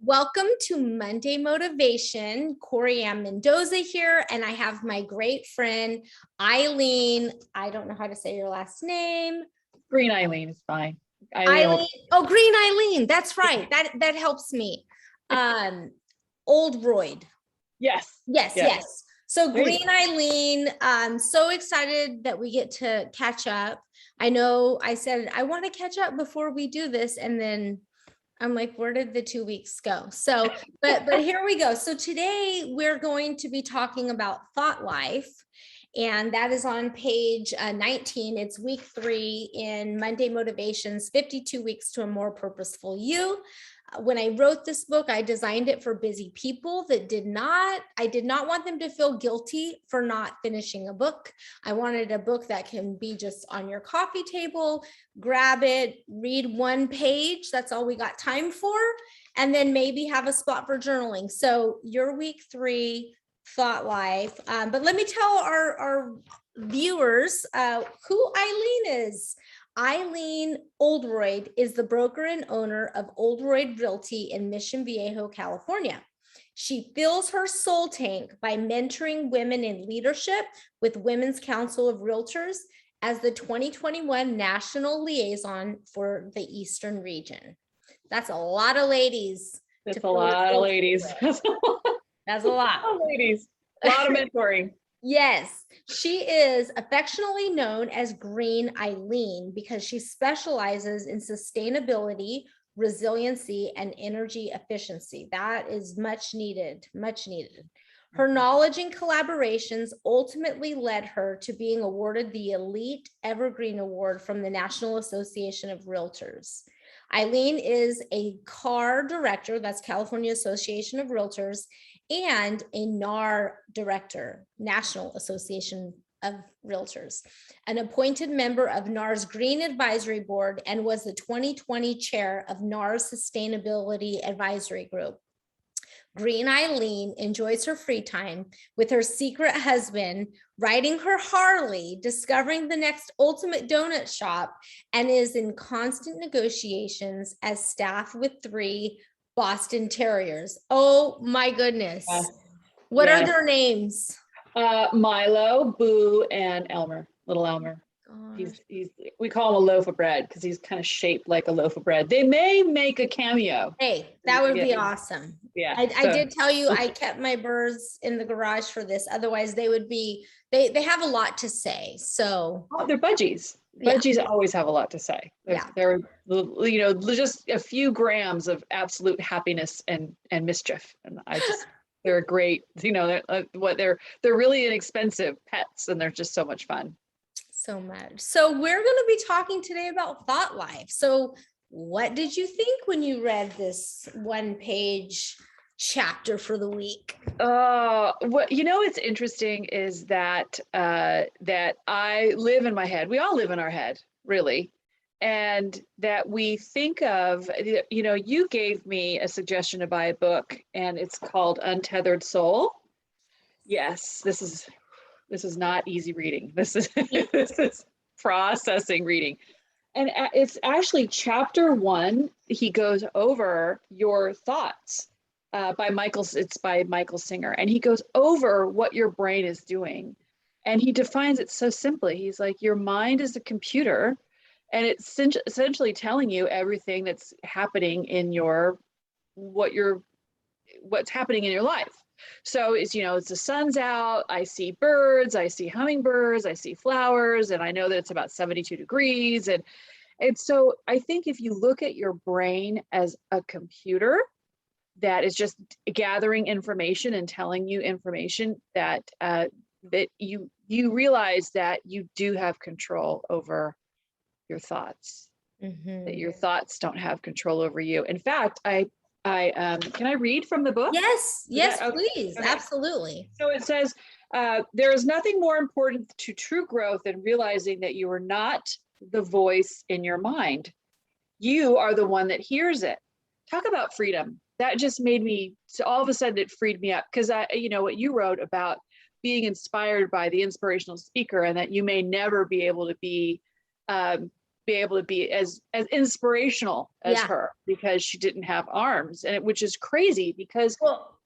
Welcome to Monday Motivation. Corry and Mendoza here, and I have my great friend, Eileen. I don't know how to say your last name. Green Eileen is fine. Eileen. Oh, Green Eileen. That's right. That helps me. Oldroyd. Yes. So Green Eileen, I'm so excited that we get to catch up. I know I said I want to catch up before we do this, and then I'm like, where did the 2 weeks go? So, but here we go. So today we're going to be talking about thought life. And that is on page 19. It's week 3 in Monday Motivations, 52 Weeks to a More Purposeful You. When I wrote this book, I designed it for busy people that I did not want them to feel guilty for not finishing a book. I wanted a book that can be just on your coffee table, grab it, read one page. That's all we got time for. And then maybe have a spot for journaling. So your week 3 thought life. But let me tell our viewers who Eileen is. Eileen Oldroyd is the broker and owner of Oldroyd Realty in Mission Viejo, California. She fills her soul tank by mentoring women in leadership with Women's Council of Realtors as the 2021 National Liaison for the Eastern Region. That's a lot of ladies. That's a lot of ladies. That's a lot. Ladies. A lot of mentoring. Yes, she is affectionately known as Green Eileen because she specializes in sustainability, resiliency, and energy efficiency. That is much needed, much needed. Her knowledge and collaborations ultimately led her to being awarded the Elite Evergreen Award from the National Association of Realtors. Eileen is a CAR director, that's California Association of Realtors, and a NAR director, National Association of Realtors, an appointed member of NAR's Green Advisory Board, and was the 2020 chair of NAR's Sustainability Advisory Group. Green Eileen enjoys her free time with her secret husband, riding her Harley, discovering the next ultimate donut shop, and is in constant negotiations as staff with 3 Boston Terriers. Oh my goodness. What are their names? Milo, Boo, and Elmer, little Elmer. We call him a loaf of bread because he's kind of shaped like a loaf of bread. They may make a cameo. Hey, that would be awesome. Yeah. I did tell you I kept my birds in the garage for this. Otherwise they would be, they have a lot to say. So they're budgies. Budgies always have a lot to say. They're just a few grams of absolute happiness and mischief. And they're a great, they're really inexpensive pets, and they're just so much fun. So much. So we're going to be talking today about thought life. So what did you think when you read this 1-page chapter for the week? What's interesting is that that I live in my head. We all live in our head, really. And that we think of, you gave me a suggestion to buy a book, and it's called Untethered Soul. Yes, this is not easy reading. This is processing reading. And it's actually chapter 1. He goes over your thoughts it's by Michael Singer. And he goes over what your brain is doing. And he defines it so simply. He's like, your mind is a computer, and it's essentially telling you everything that's happening in what's happening in your life. So it's the sun's out, I see birds, I see hummingbirds, I see flowers, and I know that it's about 72 degrees. And so I think if you look at your brain as a computer that is just gathering information and telling you information, that you realize that you do have control over your thoughts, that your thoughts don't have control over you. In fact, can I read from the book? Yes, please. Okay. Absolutely. So it says, there is nothing more important to true growth than realizing that you are not the voice in your mind. You are the one that hears it. Talk about freedom. That just made me, so all of a sudden it freed me up, because what you wrote about being inspired by the inspirational speaker, and that you may never be able to be be able to be as inspirational as Yeah. her because she didn't have arms, and which is crazy because Well,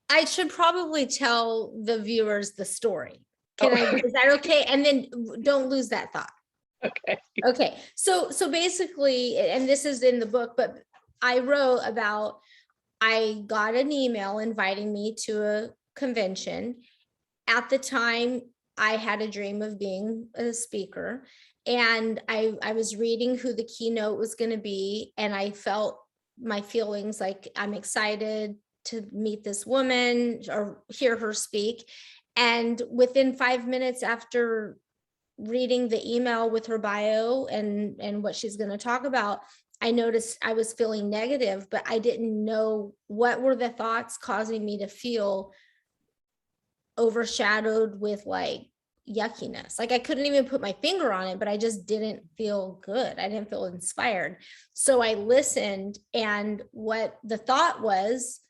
I should probably tell the viewers the story. Can Oh. I, is that okay? And then don't lose that thought. Okay. Okay. So basically, and this is in the book, but I wrote about, I got an email inviting me to a convention. At the time, I had a dream of being a speaker, and I was reading who the keynote was going to be, and I felt my feelings like I'm excited to meet this woman or hear her speak. And within 5 minutes after reading the email with her bio and what she's going to talk about, I noticed I was feeling negative, but I didn't know what were the thoughts causing me to feel overshadowed with like yuckiness. Like I couldn't even put my finger on it, but I just didn't feel good. I didn't feel inspired. So I listened, and what the thought was,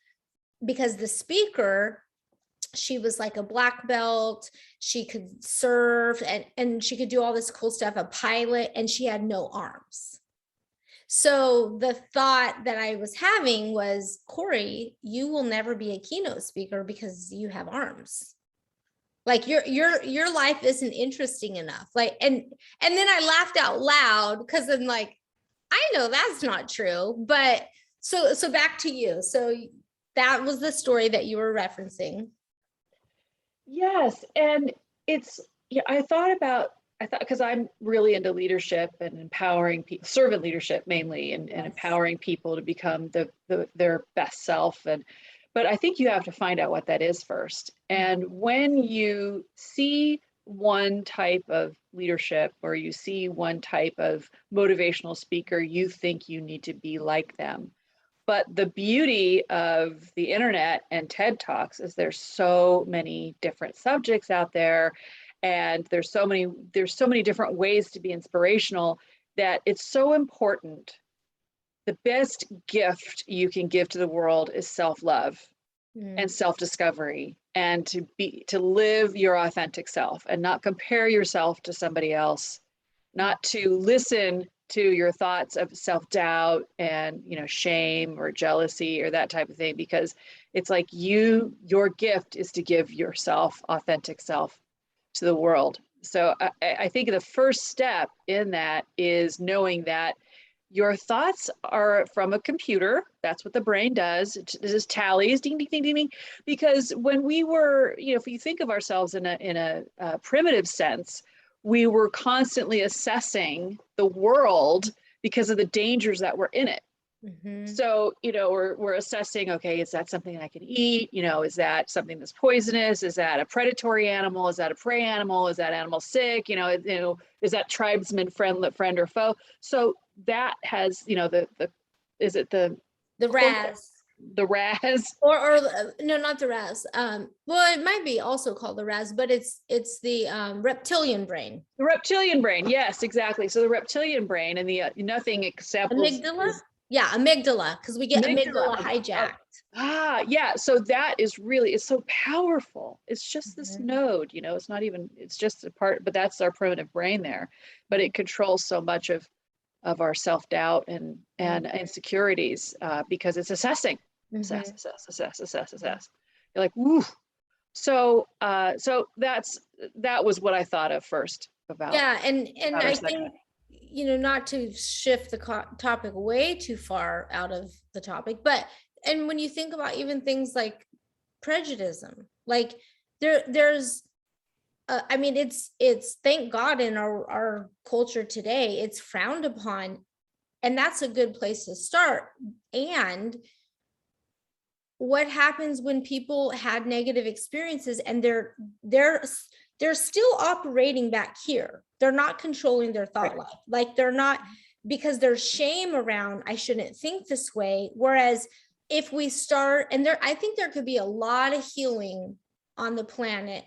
because the speaker, she was like a black belt, she could serve and she could do all this cool stuff, a pilot, and she had no arms. So the thought that I was having was, Corry, you will never be a keynote speaker because you have arms. Like your life isn't interesting enough. Like, and then I laughed out loud because I'm like, I know that's not true. But so back to you. So that was the story that you were referencing. Yes. And it's, yeah, I thought, because I'm really into leadership and empowering people, servant leadership mainly, and empowering people to become their best self. But I think you have to find out what that is first. And when you see one type of leadership or you see one type of motivational speaker, you think you need to be like them. But the beauty of the internet and TED Talks is there's so many different subjects out there, and there's so many different ways to be inspirational, that it's so important. The best gift you can give to the world is self-love and self-discovery, and to live your authentic self and not compare yourself to somebody else, not to listen to your thoughts of self-doubt and, shame or jealousy or that type of thing, because it's like your gift is to give yourself authentic self to the world. So I think the first step in that is knowing that your thoughts are from a computer. That's what the brain does. It just tallies, ding, ding, ding, ding, ding. Because when we were, if you think of ourselves in a primitive sense, we were constantly assessing the world because of the dangers that were in it. Mm-hmm. So, we're assessing, okay, is that something I can eat? Is that something that's poisonous? Is that a predatory animal? Is that a prey animal? Is that animal sick? Is that tribesman friend or foe? So that has, is it the RAS? The RAS, or no, not the RAS. Well, it might be also called the RAS, but it's the reptilian brain. The reptilian brain, yes, exactly. So the reptilian brain and the nothing except amygdala. Yeah, amygdala, because we get amygdala hijacked. Yeah. So that is really, it's so powerful. It's just this node, it's not even, it's just a part, but that's our primitive brain there. But it controls so much of our self-doubt and insecurities because it's assessing. Assess. You're like, woo. So that was what I thought of first about. Yeah, and I think, not to shift the topic way too far out of the topic, but and when you think about even things like prejudice, like there's I mean, it's thank God in our culture today, it's frowned upon, and that's a good place to start. And what happens when people had negative experiences and they're still operating back here? They're not controlling their thought life. Like they're not, because there's shame around, I shouldn't think this way. Whereas if we start, and I think there could be a lot of healing on the planet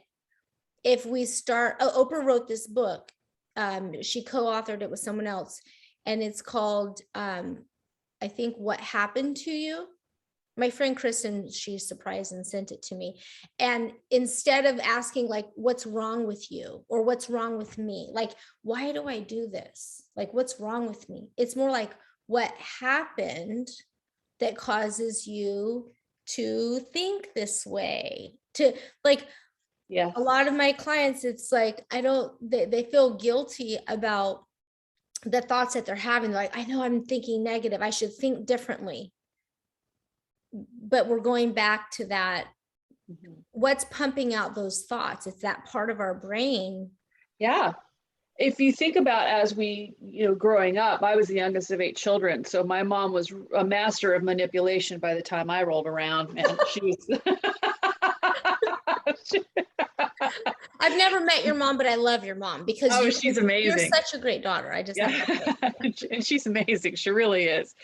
if we start. Oprah wrote this book. She co-authored it with someone else, and it's called I think What Happened to You. my friend Kristen, she surprised and sent it to me. And instead of asking like, what's wrong with you or what's wrong with me? Like, why do I do this? Like, what's wrong with me? It's more like what happened that causes you to think this way, to like, Yes. a lot of my clients, it's like, they feel guilty about the thoughts that they're having. Like, I know I'm thinking negative, I should think differently. But we're going back to that. What's pumping out those thoughts? It's that part of our brain. Yeah. If you think about, as we, growing up, I was the youngest of 8 children. So my mom was a master of manipulation by the time I rolled around. And she was. I've never met your mom, but I love your mom because she's amazing. You're such a great daughter. I just have to say. And she's amazing. She really is.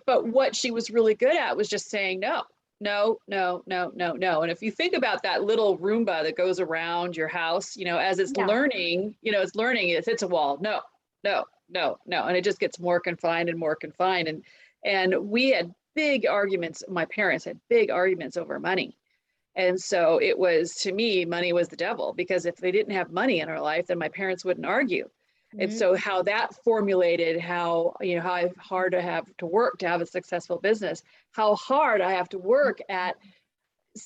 But what she was really good at was just saying no, no, no, no, no, no. And if you think about that little Roomba that goes around your house, as it's learning, it hits a wall. No, no, no, no. And it just gets more confined and more confined. And we had big arguments. My parents had big arguments over money. And so it was, to me, money was the devil, because if they didn't have money in our life, then my parents wouldn't argue. And so how that formulated how hard I have to work to have a successful business, how hard I have to work at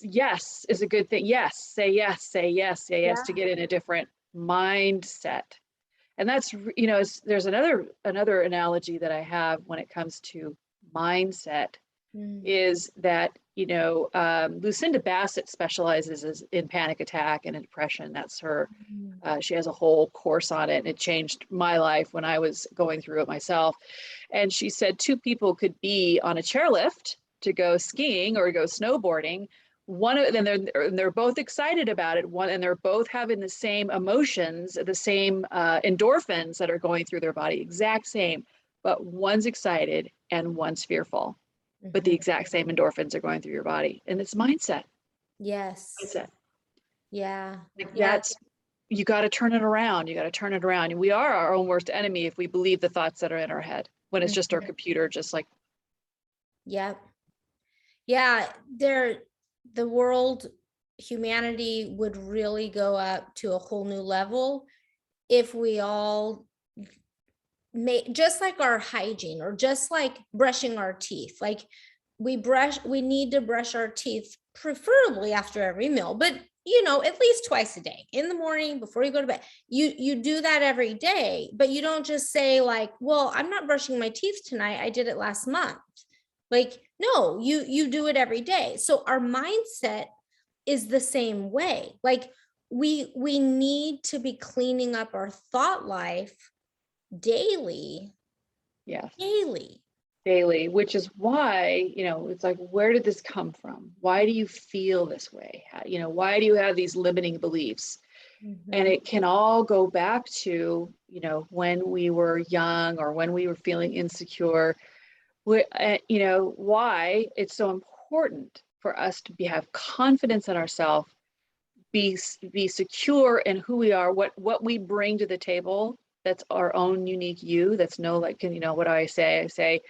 yes is a good thing. Yes, say yes, say yes, say yes, to get in a different mindset. And that's, there's another analogy that I have when it comes to mindset is that, Lucinda Bassett specializes in panic attack and depression. That's her. She has a whole course on it, and it changed my life when I was going through it myself. And she said 2 people could be on a chairlift to go skiing or go snowboarding. One of them, they're both excited about it. And they're both having the same emotions, the same endorphins that are going through their body, exact same. But one's excited and one's fearful. But the exact same endorphins are going through your body, and it's mindset. Yes. Mindset. Yeah. That's, you got to turn it around. You got to turn it around. And we are our own worst enemy if we believe the thoughts that are in our head, when it's just our computer, just like. Yep. Yeah. The world, humanity would really go up to a whole new level if we all just like our hygiene, or just like brushing our teeth. Like we need to brush our teeth, preferably after every meal, but at least twice a day, in the morning before you go to bed. You do that every day, but you don't just say like, well, I'm not brushing my teeth tonight, I did it last month. Like, no, you do it every day. So our mindset is the same way. Like we need to be cleaning up our thought life daily. Yes. Daily, which is why, it's like, where did this come from? Why do you feel this way? Why do you have these limiting beliefs? And it can all go back to, when we were young or when we were feeling insecure. Why it's so important for us to have confidence in ourselves, be secure in who we are, what we bring to the table. That's our own unique you. That's what do I say? I say,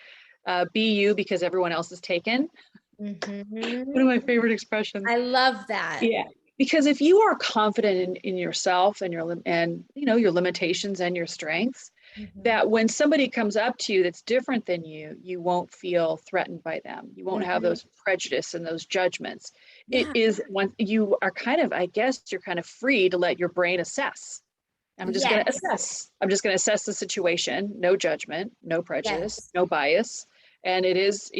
be you because everyone else is taken. One of my favorite expressions. I love that. Yeah. Because if you are confident in yourself and your limitations and your strengths, that when somebody comes up to you that's different than you, you won't feel threatened by them. You won't have those prejudice and those judgments. It is when you are you're kind of free to let your brain assess. I'm just going to assess. I'm just going to assess the situation. No judgment, no prejudice, no bias. And it is,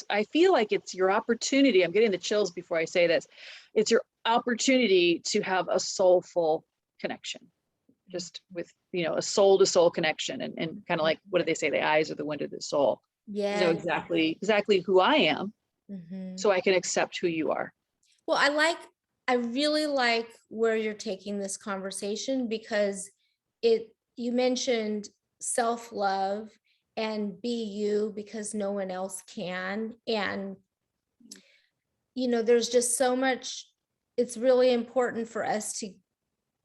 I feel like it's your opportunity. I'm getting the chills before I say this. It's your opportunity to have a soulful connection, just with, a soul to soul connection, and kind of like, what do they say? The eyes are the window to the soul. Yeah. Know exactly who I am, so I can accept who you are. Well, I really like where you're taking this conversation, because you mentioned self-love and be you because no one else can. And, there's just so much, it's really important for us to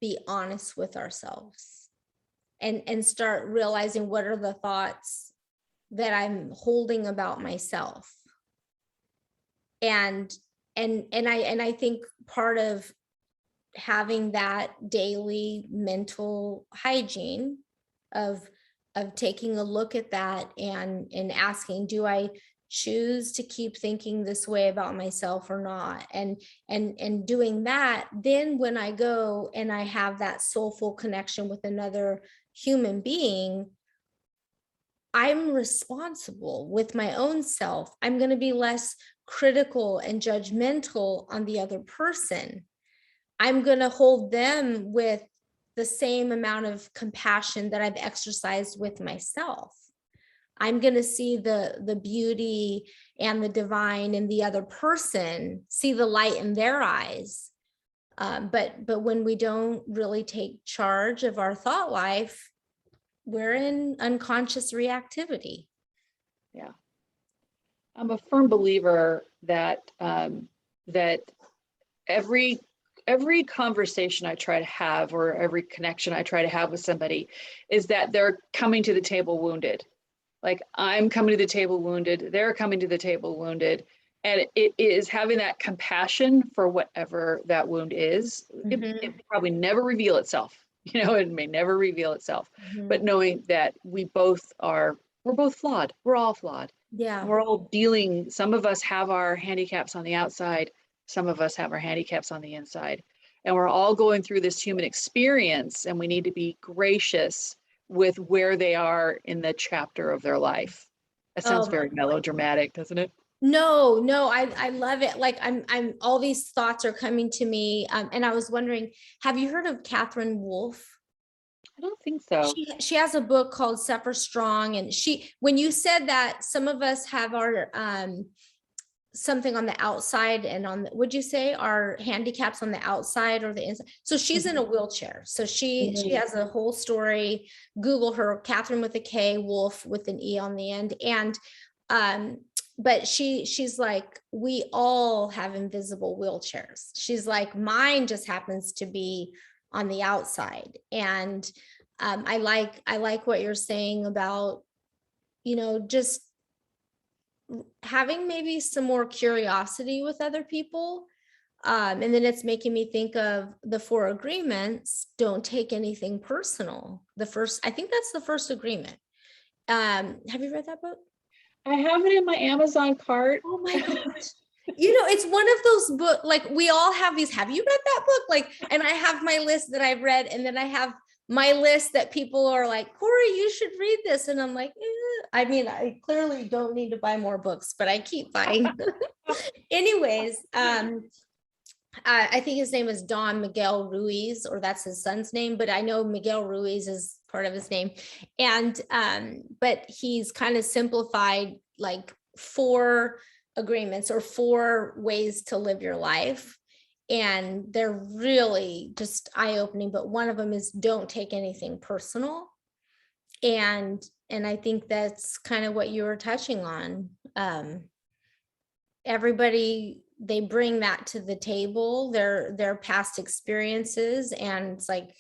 be honest with ourselves and start realizing what are the thoughts that I'm holding about myself. And I think part of having that daily mental hygiene of taking a look at that and asking, do I choose to keep thinking this way about myself or not? And doing that, then when I go and I have that soulful connection with another human being, I'm responsible with my own self. I'm going to be less critical and judgmental on the other person. I'm going to hold them with the same amount of compassion that I've exercised with myself. I'm going to see the beauty and the divine in the other person, see the light in their eyes. But when we don't really take charge of our thought life, we're in unconscious reactivity. Yeah. I'm a firm believer that that every conversation I try to have, or every connection I try to have with somebody, is that they're coming to the table wounded. Like, I'm coming to the table wounded, they're coming to the table wounded. And it is having that compassion for whatever that wound is. It probably never reveal itself. It may never reveal itself, but knowing that we're both flawed. We're all flawed. Yeah. And we're all dealing, some of us have our handicaps on the outside, some of us have our handicaps on the inside. And we're all going through this human experience, and we need to be gracious with where they are in the chapter of their life. That sounds very melodramatic, doesn't it? No, I love it. Like I'm all these thoughts are coming to me. And I was wondering, have you heard of Catherine Wolfe? I don't think so. She has a book called Suffer Strong. And when you said that some of us have our, something on the outside and would you say our handicaps on the outside or the inside? So she's in a wheelchair. So she has a whole story. Google her, Catherine with a K, Wolf with an E on the end. And, but she's like, we all have invisible wheelchairs. She's like, mine just happens to be on the outside. And I like what you're saying about, just having maybe some more curiosity with other people. And then it's making me think of the 4 agreements. Don't take anything personal. I think that's the first agreement. Have you read that book? I have it in my Amazon cart. Oh my gosh. It's one of those books, like we all have these. Have you read that book? Like, and I have my list that I've read, and then I have my list that people are like, Corry, you should read this. And I'm like, I mean, I clearly don't need to buy more books, but I keep buying. Anyways, I think his name is Don Miguel Ruiz, or that's his son's name, but I know Miguel Ruiz is part of his name. And, but he's kind of simplified like 4 agreements or 4 ways to live your life. And they're really just eye-opening, but one of them is don't take anything personal. And I think that's kind of what you were touching on. Everybody, they bring that to the table, their past experiences. And it's like,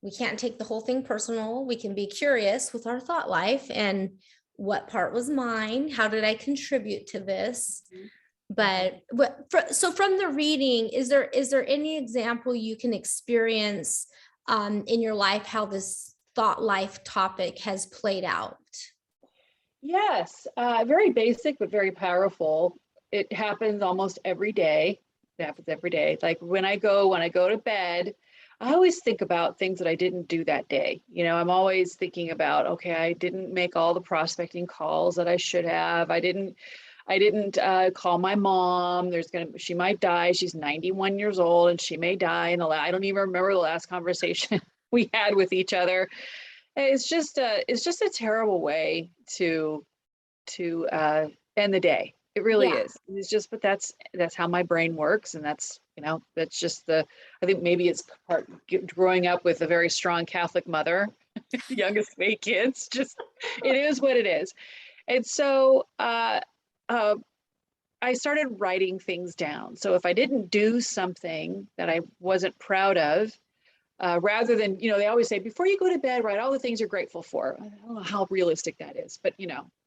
we can't take the whole thing personal. We can be curious with our thought life and what part was mine? How did I contribute to this? But so from the reading, is there any example you can experience in your life how this thought life topic has played out? Yes, very basic, but very powerful. It happens almost every day. It happens every day. Like when I go to bed, I always think about things that I didn't do that day. I'm always thinking about, okay, I didn't make all the prospecting calls that I should have. I didn't call my mom. She might die. She's 91 years old and she may die. I don't even remember the last conversation we had with each other. It's just a terrible way to end the day. It really is. It's just, but that's how my brain works. And that's just I think maybe it's part growing up with a very strong Catholic mother, youngest of 8 kids, it is what it is. And so, I started writing things down. So if I didn't do something that I wasn't proud of, rather than, they always say, before you go to bed, write all the things you're grateful for. I don't know how realistic that is, but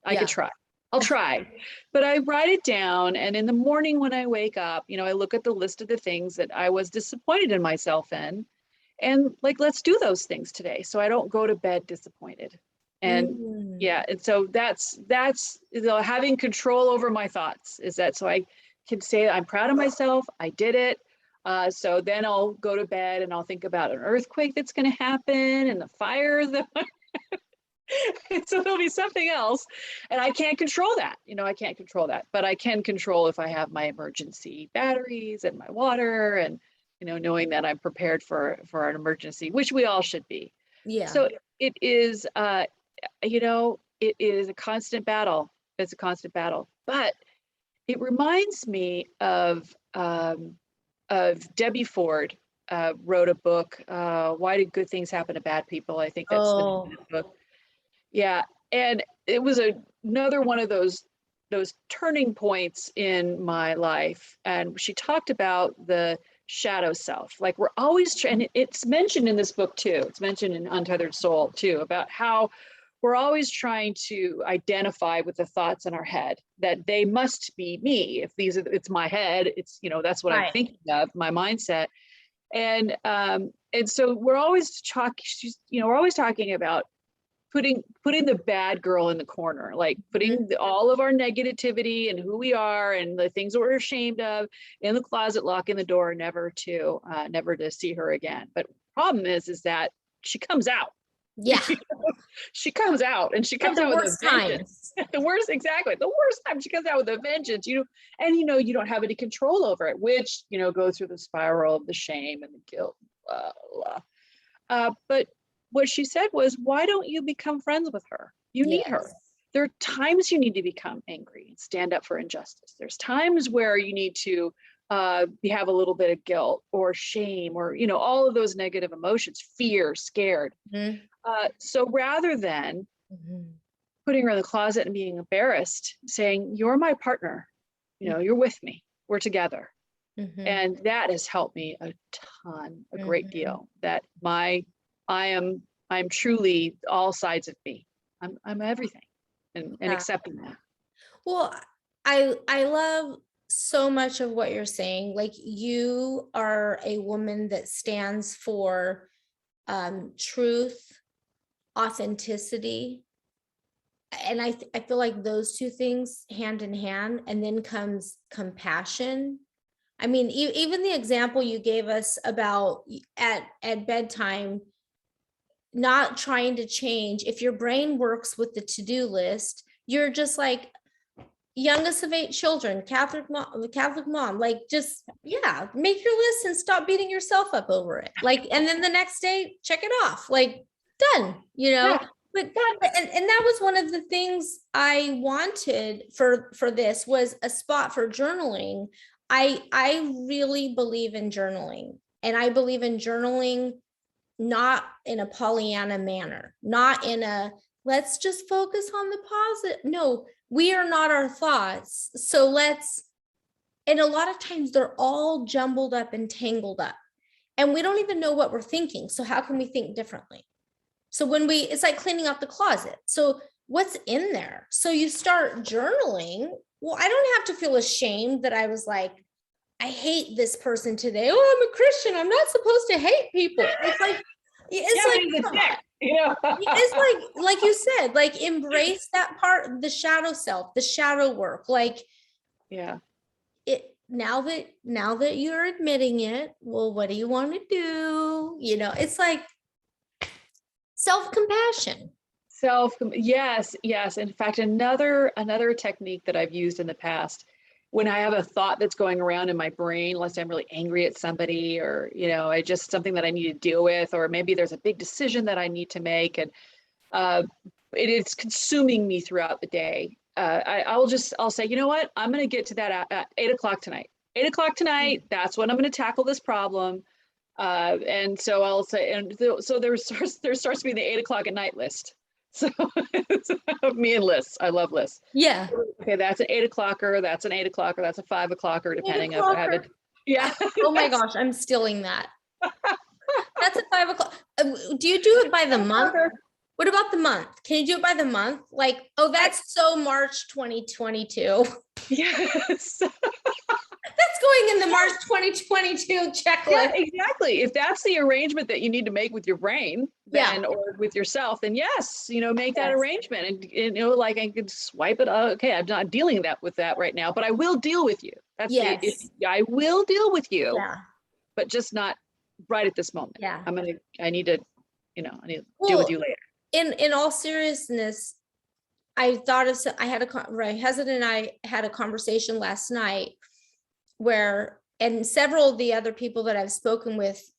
I could try. I'll try, but I write it down. And in the morning when I wake up, I look at the list of the things that I was disappointed in myself in, and like, let's do those things today, so I don't go to bed disappointed. And yeah, and so that's having control over my thoughts, is that so I can say I'm proud of myself, I did it. So then I'll go to bed and I'll think about an earthquake that's going to happen and the fire that so there'll be something else, and I can't control that. I can't control that, but I can control if I have my emergency batteries and my water, and knowing that I'm prepared for an emergency, which we all should be. Yeah. So it is, it is a constant battle. It's a constant battle, but it reminds me of Debbie Ford. Wrote a book, Why Did Good Things Happen to Bad People? I think that's the name of the book. Yeah, and it was another one of those turning points in my life. And she talked about the shadow self. Like, we're always and it's mentioned in this book too. It's mentioned in Untethered Soul too, about how we're always trying to identify with the thoughts in our head, that they must be me. If it's my head, it's that's what I'm thinking of, my mindset. And so we're always we're always talking about putting the bad girl in the corner, like putting all of our negativity and who we are and the things that we're ashamed of in the closet, locking the door, never to see her again. But problem is that she comes out. Yeah. She comes out, and she comes out with a vengeance. The worst time she comes out with a vengeance, and you don't have any control over it, which goes through the spiral of the shame and the guilt, blah, blah. But what she said was, why don't you become friends with her? You need her. There are times you need to become angry and stand up for injustice. There's times where you need to have a little bit of guilt or shame, or all of those negative emotions, fear, scared. So rather than putting her in the closet and being embarrassed, saying, you're my partner, you're with me, we're together. And that has helped me a ton, a great deal, that I'm truly all sides of me. I'm everything, and accepting that. Well, I love so much of what you're saying. Like, you are a woman that stands for truth, authenticity. And I feel like those two things hand in hand, and then comes compassion. I mean, even the example you gave us about at bedtime, not trying to change. If your brain works with the to-do list, you're just like, youngest of 8 children, Catholic mom, like, just, make your list and stop beating yourself up over it. Like, and then the next day, check it off, like, done, But and that was one of the things I wanted for this, was a spot for journaling. I really believe in journaling, and I believe in journaling not in a Pollyanna manner, not in a let's just focus on the positive. No, we are not our thoughts. So and a lot of times they're all jumbled up and tangled up, and we don't even know what we're thinking. So how can we think differently? So it's like cleaning out the closet. So what's in there? So you start journaling. Well, I don't have to feel ashamed that I was like, I hate this person today. Oh, I'm a Christian, I'm not supposed to hate people. It's like, it's like you said, like, embrace that part, the shadow self, the shadow work. Like, now that you're admitting it, well, what do you want to do? It's like self-compassion. Yes. In fact, another technique that I've used in the past, when I have a thought that's going around in my brain, unless I'm really angry at somebody, or, I just something that I need to deal with, or maybe there's a big decision that I need to make, and it is consuming me throughout the day. I'll say, you know what, I'm going to get to that at 8:00 tonight. 8:00 tonight, that's when I'm going to tackle this problem. And so I'll say, and so there starts to be the 8:00 at night list. So it's me and lists. I love lists. Yeah. Okay, that's an 8:00, that's an 8:00, that's a 5:00, depending on if I have it. Yeah. Oh my gosh, I'm stealing that. That's at 5:00. Do you do it by the month? What about the month? Can you do it by the month? Like, oh, that's so March 2022. Yes. That's going in the March 2022 checklist. Yeah, exactly. If that's the arrangement that you need to make with your brain, then, Yeah. or with yourself, then yes, make that Yes. arrangement, and like I could swipe it. Okay, I'm not dealing with that right now, but I will deal with you. That's it. Yes. I will deal with you, Yeah. but just not right at this moment. Yeah. I need to deal with you later. In all seriousness, I thought of, my husband and I had a conversation last night where, and several of the other people that I've spoken with,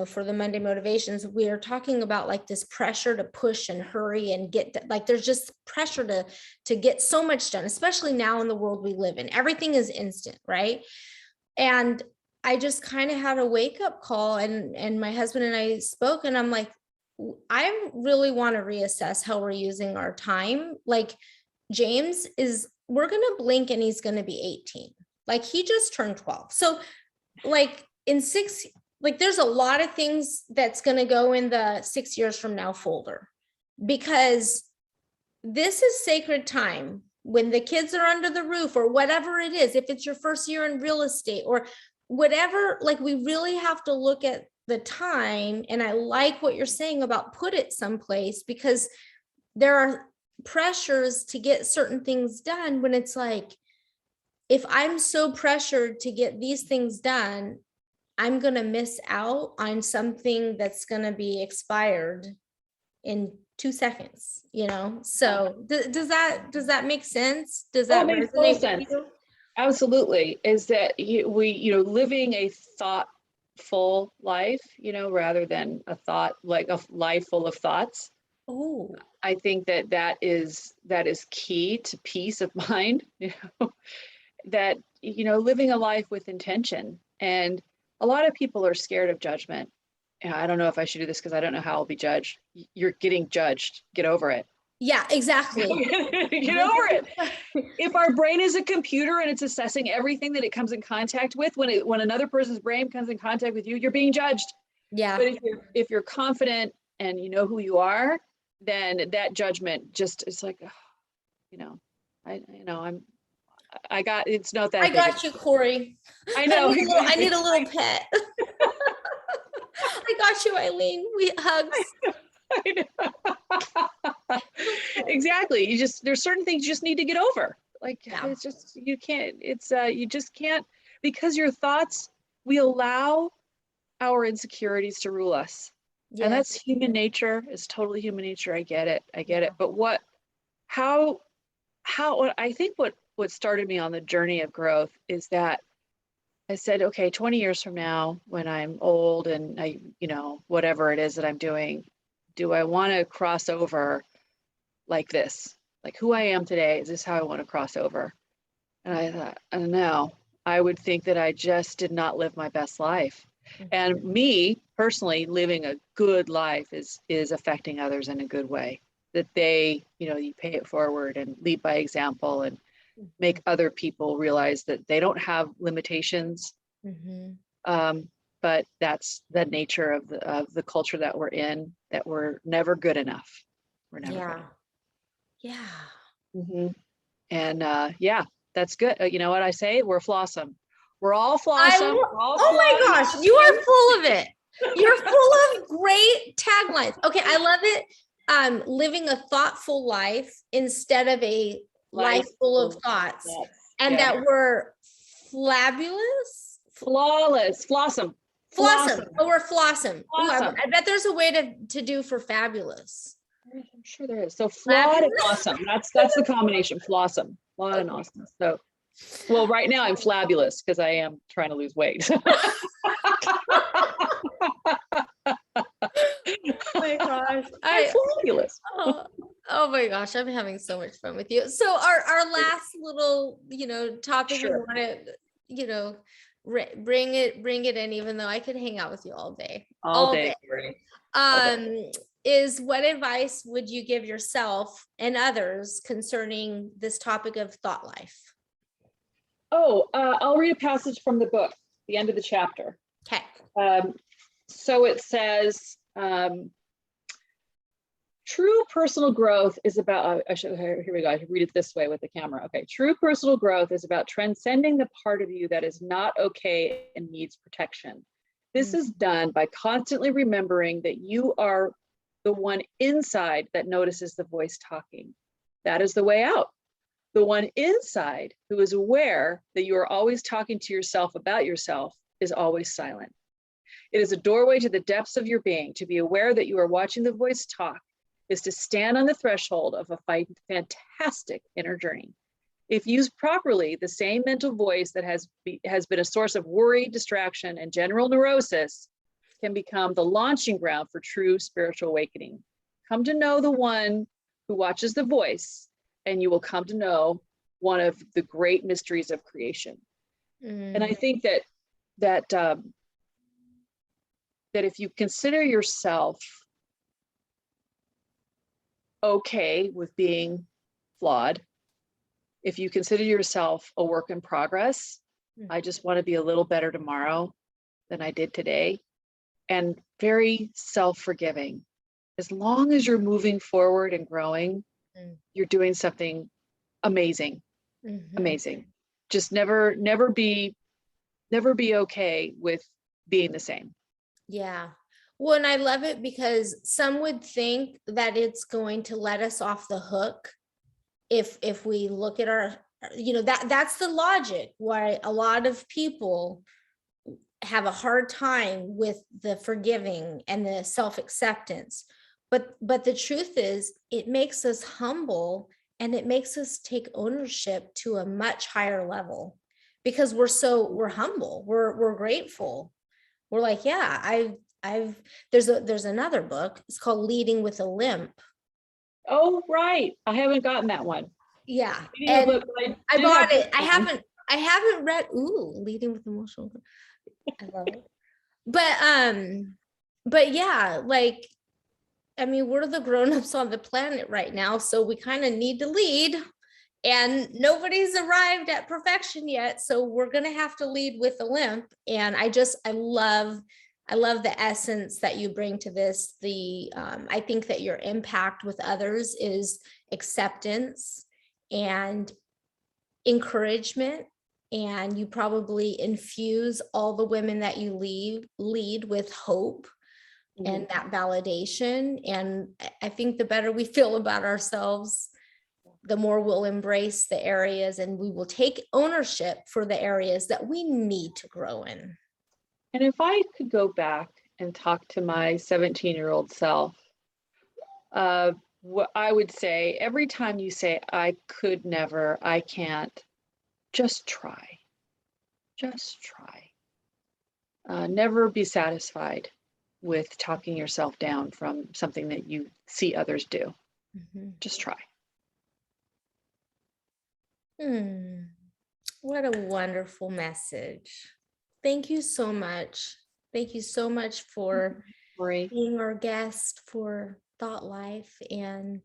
for the Monday motivations, we are talking about like this pressure to push and hurry and like, there's just pressure to get so much done, especially now in the world we live in. Everything is instant, right? And I just kind of had a wake up call, and my husband and I spoke, and I'm like, I really want to reassess how we're using our time. Like, we're going to blink and he's going to be 18. Like, he just turned 12. So like there's a lot of things that's going to go in the 6 years from now folder, because this is sacred time when the kids are under the roof or whatever it is. If it's your first year in real estate or whatever, like, we really have to look at the time. And I like what you're saying about put it someplace, because there are pressures to get certain things done when it's like, if I'm so pressured to get these things done, I'm going to miss out on something that's going to be expired in 2 seconds, So does that make sense? Does that makes total resonate sense. with you? Absolutely. Is that living a thoughtful life, rather than a life full of thoughts. Oh, I think that is key to peace of mind, that, living a life with intention. And a lot of people are scared of judgment. I don't know if I should do this because I don't know how I'll be judged. You're getting judged. Get over it. yeah, exactly. Get over it. If our brain is a computer and it's assessing everything that it comes in contact with, when another person's brain comes in contact with you, you're being judged. Yeah. But if you're confident and you know who you are, then that judgment just is like, it's not that. I got you, Corry. I know. I need a little pet. I got you, Eileen. We hugs. I know. Exactly. There's certain things you just need to get over. Like, Yeah. It's just, you can't, you just can't, because your thoughts, we allow our insecurities to rule us. Yes. And that's human nature. It's totally human nature. I get it. But I think what started me on the journey of growth is that I said, okay, 20 years from now, when I'm old and I, whatever it is that I'm doing, do I want to cross over like this? Like, who I am today, is this how I want to cross over? And I thought, I don't know. I would think that I just did not live my best life. Mm-hmm. And me personally, living a good life is affecting others in a good way. That they, you pay it forward and lead by example and make other people realize that they don't have limitations. Mm-hmm. But that's the nature of the culture that we're in, that we're never good enough. We're never good enough. Yeah. Mm-hmm. And that's good. You know what I say? We're flawsome. We're all flawsome. My gosh, you are full of it. You're full of great taglines. Okay, I love it. Living a thoughtful life instead of a life full of thoughts. Yes. And that we're flabulous. Flawless. Flossom. Oh, we're flossom. Ooh, I bet there's a way to do for fabulous. I'm sure there is. So flawed and awesome. That's the combination. Flossom. Flawed and awesome. So, well, right now I'm flabulous because I am trying to lose weight. Oh my gosh. I'm fabulous. Oh my gosh, I'm having so much fun with you. So our last little, topic, we want to, bring it in, even though I could hang out with you all day. All day. Is what advice would you give yourself and others concerning this topic of thought life? I'll read a passage from the book, the end of the chapter. Okay. So it says, True personal growth is about, here we go, I should read it this way with the camera. Okay, true personal growth is about transcending the part of you that is not okay and needs protection. This is done by constantly remembering that you are the one inside that notices the voice talking. That is the way out. The one inside who is aware that you are always talking to yourself about yourself is always silent. It is a doorway to the depths of your being. To be aware that you are watching the voice talk is to stand on the threshold of a fantastic inner journey. If used properly, the same mental voice that has been a source of worry, distraction, and general neurosis can become the launching ground for true spiritual awakening. Come to know the one who watches the voice, and you will come to know one of the great mysteries of creation. And I think that if you consider yourself okay with being flawed, if you consider yourself a work in progress, I just want to be a little better tomorrow than I did today, and very self-forgiving. As long as you're moving forward and growing, you're doing something amazing, amazing. Just never be okay with being the same. Yeah. Well, and I love it because some would think that it's going to let us off the hook if we look at our, that's the logic why a lot of people have a hard time with the forgiving and the self-acceptance. But the truth is, it makes us humble and it makes us take ownership to a much higher level because we're humble, we're grateful. We're like, yeah, there's another book. It's called Leading with a Limp. Oh, right. I haven't gotten that one. Yeah. And I bought it. I haven't read, Leading with Emotional. I love it. But yeah, like, I mean, we're the grown-ups on the planet right now, so we kind of need to lead, and nobody's arrived at perfection yet. So we're going to have to lead with a limp. And I love the essence that you bring to this. I think that your impact with others is acceptance and encouragement. And you probably infuse all the women that you lead with hope and that validation. And I think the better we feel about ourselves, the more we'll embrace the areas and we will take ownership for the areas that we need to grow in. And if I could go back and talk to my 17-year-old self, what I would say, every time you say, I could never, I can't, just try. Just try. Never be satisfied with talking yourself down from something that you see others do. Just try. What a wonderful message. Thank you so much. Thank you so much for being our guest for Thought Life. And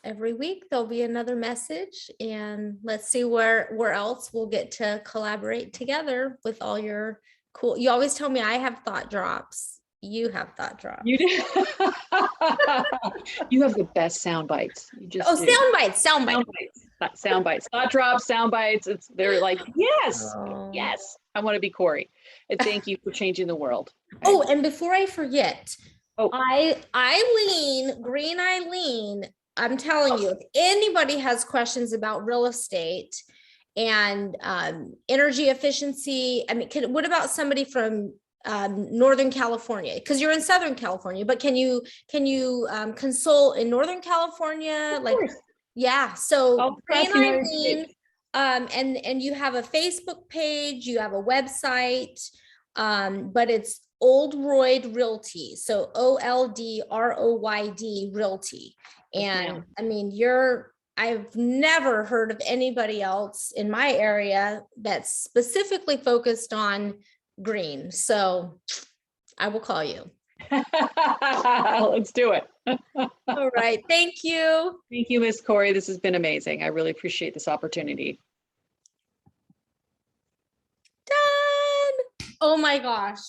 every week there'll be another message, and let's see where else we'll get to collaborate together with all your cool. You always tell me I have thought drops. You have thought drops. You do. You have the best sound bites. You just sound bites. Sound bites. Thought drops, sound bites. They're like, yes, yes. I want to be Corry. And thank you for changing the world. Oh, and before I forget, Green Eileen, I'm telling you, if anybody has questions about real estate and energy efficiency, I mean, what about somebody from Northern California? Because you're in Southern California, but can you consult in Northern California? Like, yeah. So Green Eileen, and you have a Facebook page, you have a website, but it's Oldroyd Realty. So OLDROYD Realty. And I mean, I've never heard of anybody else in my area that's specifically focused on green. So I will call you. Let's do it. All right. Thank you. Thank you, Miss Corry. This has been amazing. I really appreciate this opportunity. Done. Oh my gosh.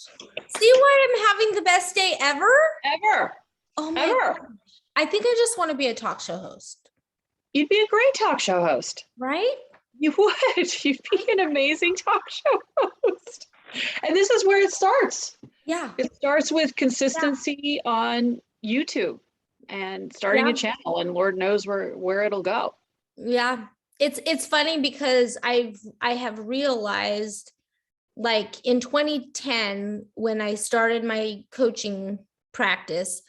See why I'm having the best day ever? Ever. Oh my gosh. I think I just want to be a talk show host. You'd be a great talk show host. Right? You would. You'd be an amazing talk show host. And this is where it starts. Yeah. It starts with consistency on YouTube and starting a channel, and Lord knows where it'll go. Yeah. It's funny because I have realized, like in 2010, when I started my coaching practice,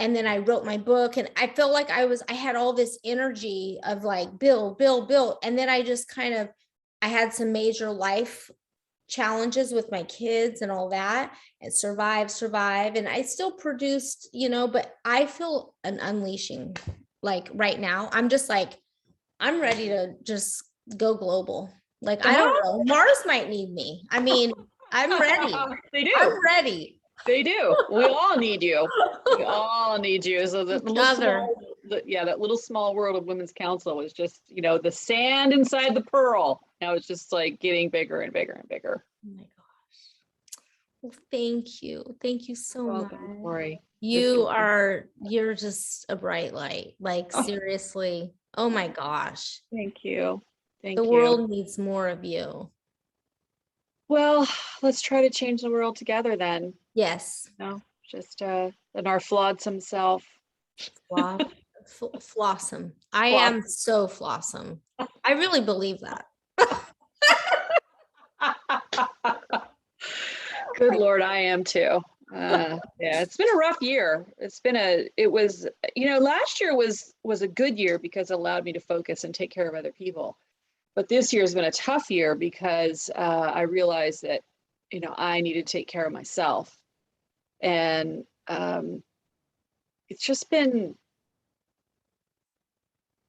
and then I wrote my book, and I felt like I had all this energy of like, build. And then I just I had some major life challenges with my kids and all that, and survive. And I still produced, but I feel an unleashing, like right now. I'm just like, I'm ready to just go global. Like, I don't know, Mars might need me. I mean, I'm ready. They do. I'm ready. They do. We all need you. We all need you. So that little small world of Women's Council was just, the sand inside the pearl. Now it's just like getting bigger and bigger and bigger. Oh my gosh. Well, thank you. Thank you so much. Corry. You're just a bright light. Like, seriously. Oh my gosh. Thank you. The world needs more of you. Well, let's try to change the world together then. Yes. Just in our flawsome self. Flossom. I am so flossom. I really believe that. Good Lord, I am too. It's been a rough year. Last year was a good year because it allowed me to focus and take care of other people. But this year has been a tough year because I realized that, I need to take care of myself. And it's just been,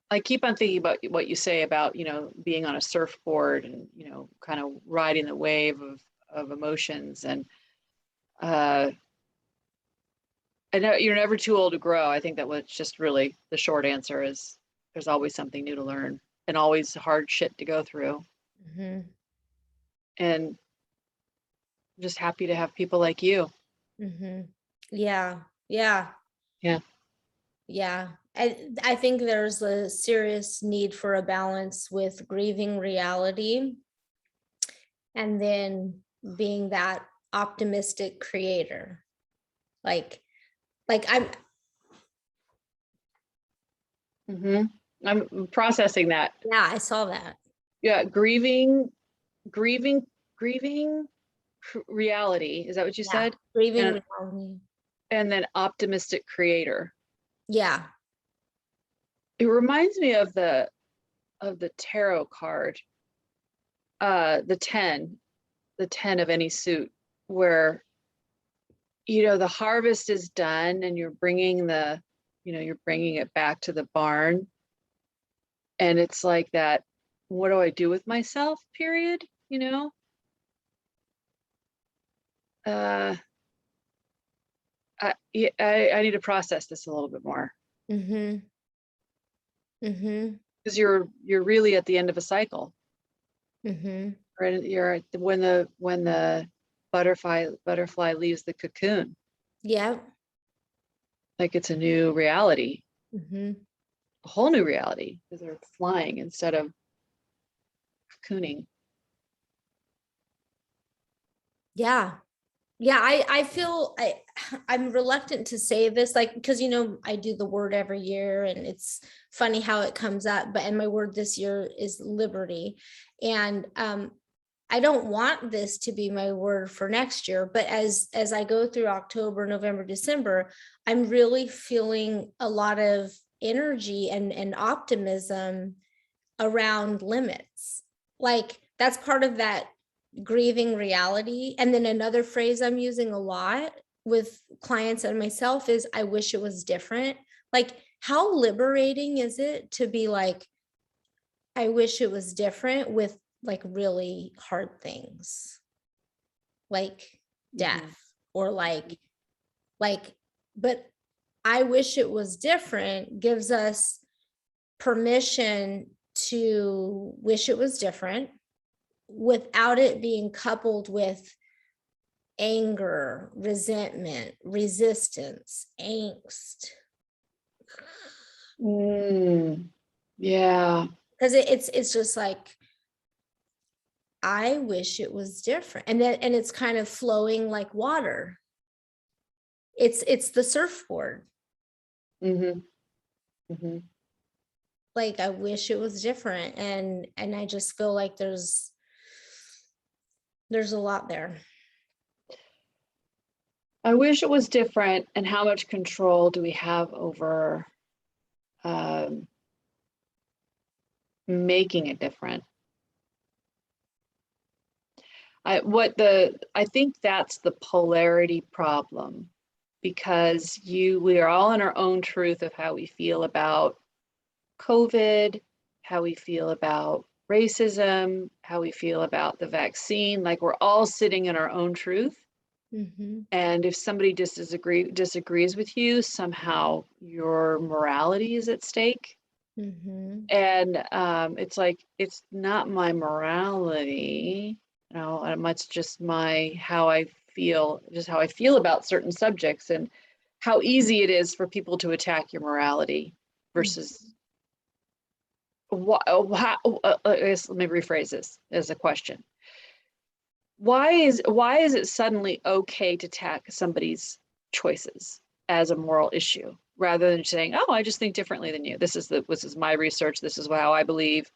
I keep on thinking about what you say about, being on a surfboard and, kind of riding the wave of emotions. And I know you're never too old to grow. I think that was just really the short answer is there's always something new to learn and always hard shit to go through. Mm-hmm. And I'm just happy to have people like you. Mm-hmm. Yeah. I think there's a serious need for a balance with grieving reality and then being that optimistic creator. Like I'm processing that. Yeah, I saw that. Yeah, grieving reality. Is that what you said? Grieving reality. And then optimistic creator. Yeah. It reminds me of the tarot card, the 10 of any suit, where the harvest is done and you're bringing it back to the barn, and it's like that, what do I do with myself period? I need to process this a little bit more. Because you're really at the end of a cycle. You're at when the butterfly leaves the cocoon. Yeah. Like it's a new reality. A whole new reality because they're flying instead of cocooning. Yeah. I feel I'm reluctant to say this, like, because I do the word every year and it's funny how it comes up, and my word this year is liberty. And I don't want this to be my word for next year, but as I go through October, November, December, I'm really feeling a lot of energy and optimism around limits. Like, that's part of that grieving reality. And then another phrase I'm using a lot with clients and myself is, I wish it was different. Like, how liberating is it to be like, I wish it was different with like really hard things like death or like, but I wish it was different gives us permission to wish it was different without it being coupled with anger, resentment, resistance, angst, Yeah. Because it's just like, I wish it was different. And it's kind of flowing like water. It's the surfboard. Mm-hmm. Mm-hmm. Like, I wish it was different. And I just feel like there's a lot there. I wish it was different. And how much control do we have over making it different? I think that's the polarity problem, because we are all in our own truth of how we feel about COVID, how we feel about racism, how we feel about the vaccine. Like, we're all sitting in our own truth. Mm-hmm. And if somebody disagrees with you, somehow your morality is at stake. Mm-hmm. And it's like, it's not my morality, it's just how I feel about certain subjects, and how easy it is for people to attack your morality versus let me rephrase this as a question. Why is it suddenly okay to attack somebody's choices as a moral issue, rather than saying, oh, I just think differently than you. This is my research. This is how I believe,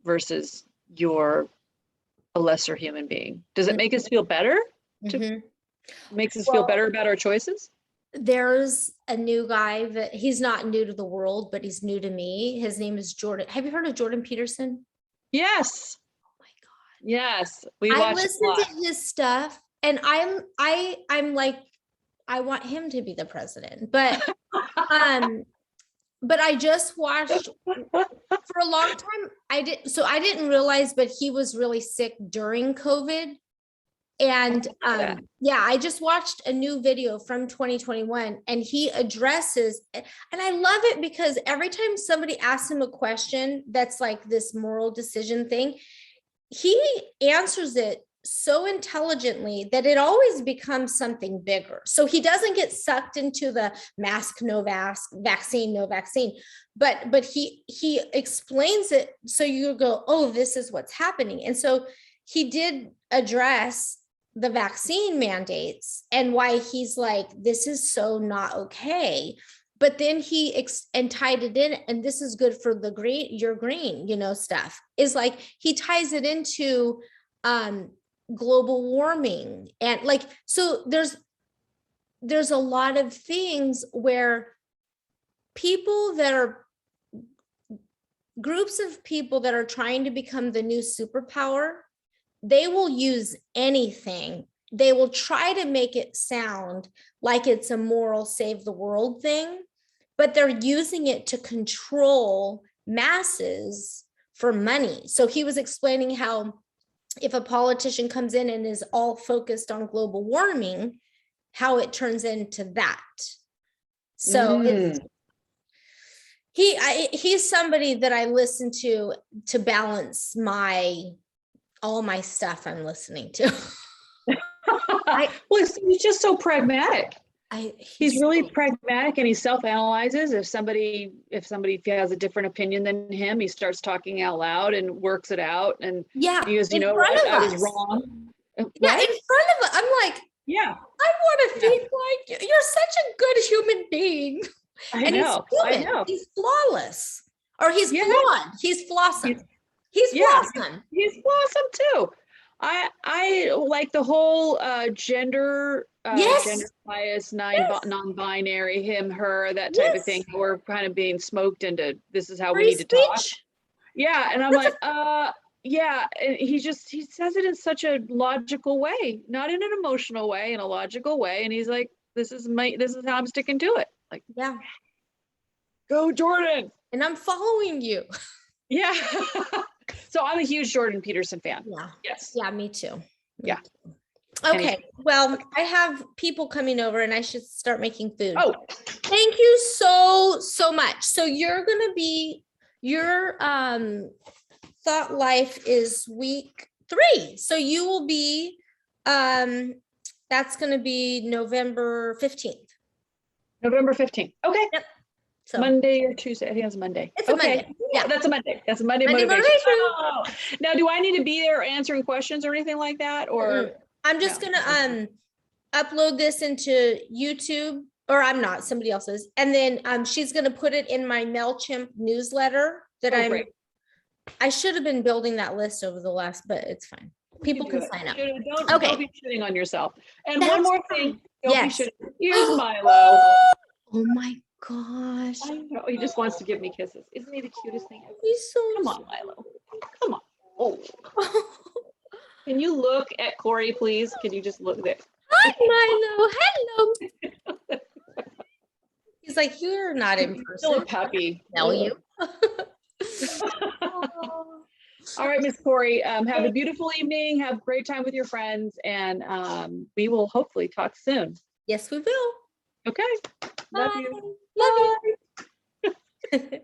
versus you're a lesser human being. Does it make us feel better? Mm-hmm. Makes us feel better about our choices? There's a new guy that he's not new to the world, but he's new to me. His name is Jordan. Have you heard of Jordan Peterson? Yes. Oh my God. Yes. We I watch listen to his stuff and I'm like, I want him to be the president, but I just watched for a long time. I didn't realize, but he was really sick during COVID. And yeah, I just watched a new video from 2021 and he addresses, and I love it because every time somebody asks him a question that's like this moral decision thing, he answers it so intelligently that it always becomes something bigger. So he doesn't get sucked into the mask, no mask, vaccine, no vaccine, but he explains it so you go, oh, this is what's happening. And so he did address the vaccine mandates and why he's like, this is so not okay. But then he and tied it in, and this is good for the green, your green, stuff is like, he ties it into global warming. And like, so there's a lot of things where groups of people that are trying to become the new superpower, they will use anything. They will try to make it sound like it's a moral save the world thing, but they're using it to control masses for money. So he was explaining how if a politician comes in and is all focused on global warming, how it turns into that. So he's somebody that I listen to balance all my stuff I'm listening to. Well, he's just so pragmatic. He's really pragmatic, and he self-analyzes. If somebody has a different opinion than him, he starts talking out loud and works it out. And yeah, he goes, I was wrong. Yeah, in front of us. I'm like, yeah, I want to think like you're such a good human being. I know. He's flawless. Or he's flawed. He's flossum. He's flossum. He's flossum too. I like the whole gender bias, non-binary, him, her, that type of thing. We're kind of being smoked into, this is how we need to talk. Yeah, and I'm like, yeah, and he says it in such a logical way, not in an emotional way, in a logical way. And he's like, this is how I'm sticking to it. Like, yeah, go Jordan. And I'm following you. Yeah. So I'm a huge Jordan Peterson fan. Yeah. Yes. Yeah, me too. Yeah. Okay. Well, I have people coming over and I should start making food. Oh, thank you so much. So you're going to be, your thought life is week 3. So you will be, that's going to be November 15th. November 15th. Okay. Yep. So Monday or Tuesday? I think it's Monday. it's a Monday. Yeah, That's a Monday. That's a Monday Monday motivation. motivation. Oh. Now, do I need to be there answering questions or anything like that? Or I'm just gonna upload this into YouTube, or I'm not, somebody else is. And then she's gonna put it in my MailChimp newsletter that I should have been building that list over the last, but it's fine. People can sign up. Don't be shitting on yourself. And That's one more fine. thing. Don't be Yes. shitting. Here's Milo. Oh my gosh. I know, he just wants to give me kisses. Isn't he the cutest thing ever? He's so Come on, Milo. Come on. Oh. Can you look at Corry, please? Can you just look there? Hi, Milo. Hello. He's like, you're not in person. Still a puppy. Tell you. All right, Miss Corry, have a beautiful evening. Have a great time with your friends, and we will hopefully talk soon. Yes, we will. Okay. Love Bye. you. Love you.